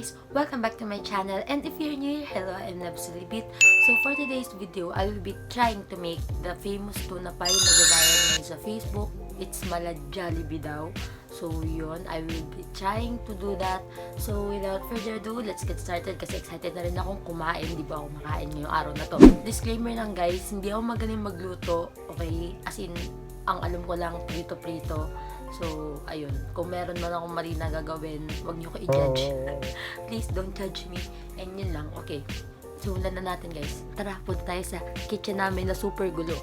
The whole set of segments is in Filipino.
guys! Welcome back to my channel, and if you're new here, hello, I'm MALA-JOLLIBEE. So for today's video, I will be trying to make the famous tuna pie na nag-viral ngayon sa Facebook. It's MALA-JOLLIBEE daw. So yun, I will be trying to do that. So without further ado, let's get started kasi excited na rin akong kumain. Di ba ako makain ngayong araw na to? Disclaimer lang guys, hindi ako magaling magluto. Okay? As in, ang alam ko lang, prito-prito. So, ayun. Kung meron man akong mali na gagawin, huwag niyo ko i-judge. Please don't judge me. And yun lang. Okay. Simulan na natin guys. Tara, punta tayo sa kitchen namin na super gulo.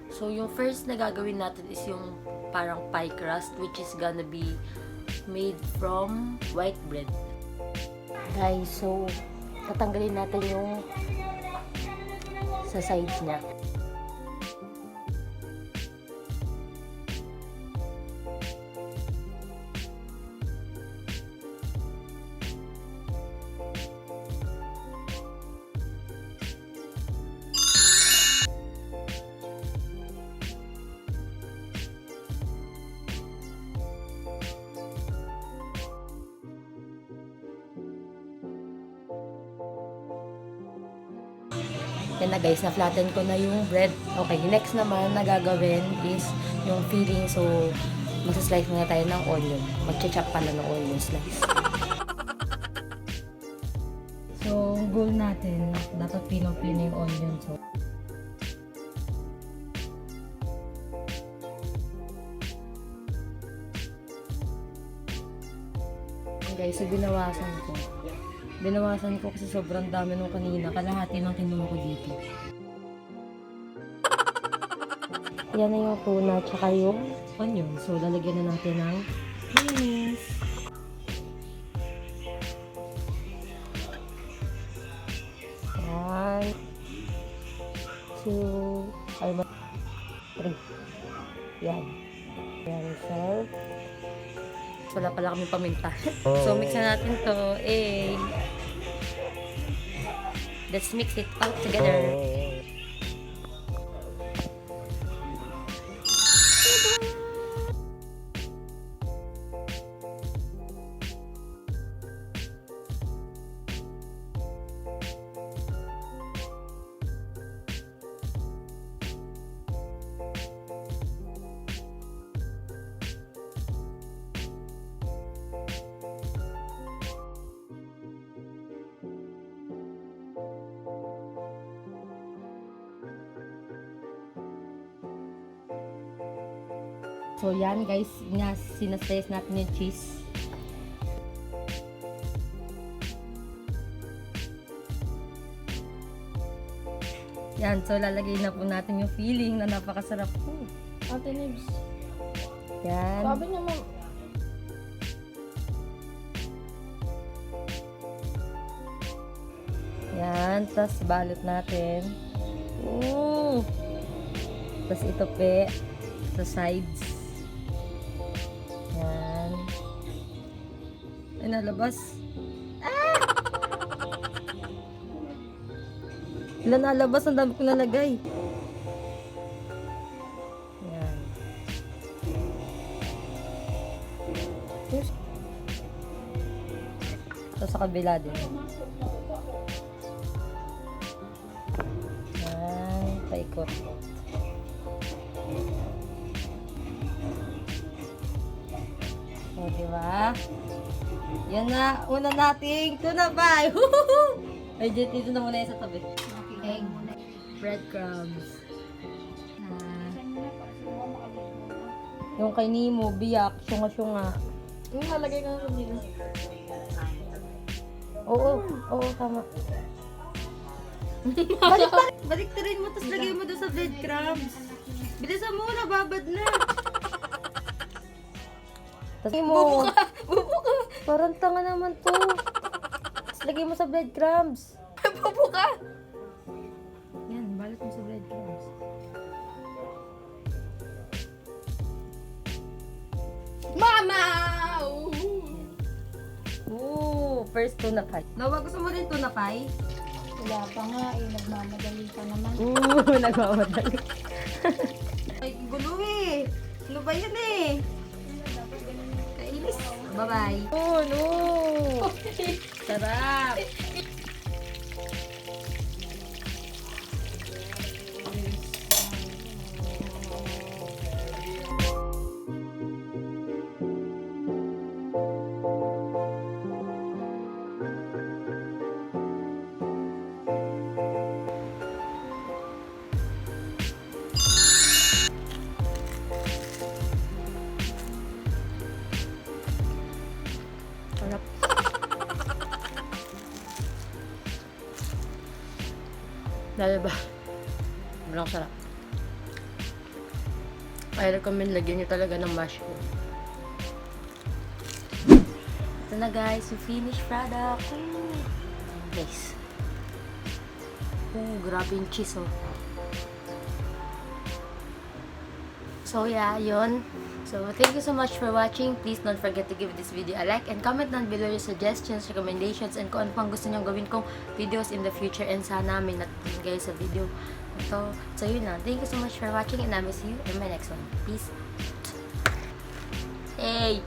So, yung first na gagawin natin is yung parang pie crust, which is gonna be made from white bread. Guys, so, tatanggalin natin yung sa sides niya. Yan na guys, na-flatten ko na yung bread. Okay, next naman na gagawin is yung filling. So, mag-slice muna tayo ng onion. Mag-chop pala ng onion slice. So, goal natin, dapat pino-pino yung onion. So, guys, so binawasan ko. Binawasan ko kasi sobrang dami nung kanina. Kalahati ng kinuha ko dito. Yan na yung tuna tsaka yung onion. So, lalagyan na natin ng mayonnaise. Yan. 2, 3. Yan. Yan, sir. Wala pala kami paminta. So, mix na natin to. Let's mix it all together. So, yan guys, sinaslice natin yung cheese. Yan, so lalagay na po natin yung filling na napakasarap po. Ate Nibs. Yan. Sabi niya ma'am. Yan, tapos balot natin. Tapos ito pe sa sides. Yan. Ay, nalabas. Ah! Wala nalabas. Ang dami ko nalagay. Yan. Ito sa kabila din. Yan. Paikot. O, diba? Yan na, una nating tuna pie. Ay, dito na muna yung sa tabi. Egg, breadcrumbs. Yung kay Nemo, biyak, syunga-syunga. Yung nalagay ka na dito. Oo, tama. Baliktarin mo, tapos lagay mo doon sa breadcrumbs. Bilisan mo, nababad na. Bubo ka! Parang tanga naman to. Tapos lagay mo sa breadcrumbs. Bubo ka! Yan, balot mo sa breadcrumbs. Mama! First tuna pie. Nawa, gusto mo rin tuna pie? Wala pa nga eh, nagmamadali ka naman. Nagmamadali. Ay, gulo eh. Ano ba yan eh? Kainis. Bye-bye. Oh, no! Sarap! Sarap. Lalo ba? Sobrang sarap. I recommend lagyan nyo talaga ng mushroom. Ito na guys, yung finished product. Ooh. Nice. Grabe yung cheese oh. So yeah, yun. So thank you so much for watching. Please don't forget to give this video a like and comment down below your suggestions, recommendations, and kung ano pang gusto nyong gawin kong videos in the future. And sana may natutunan kayo sa video ito. So yun lang. Thank you so much for watching and I will see you in my next one. Peace. Hey!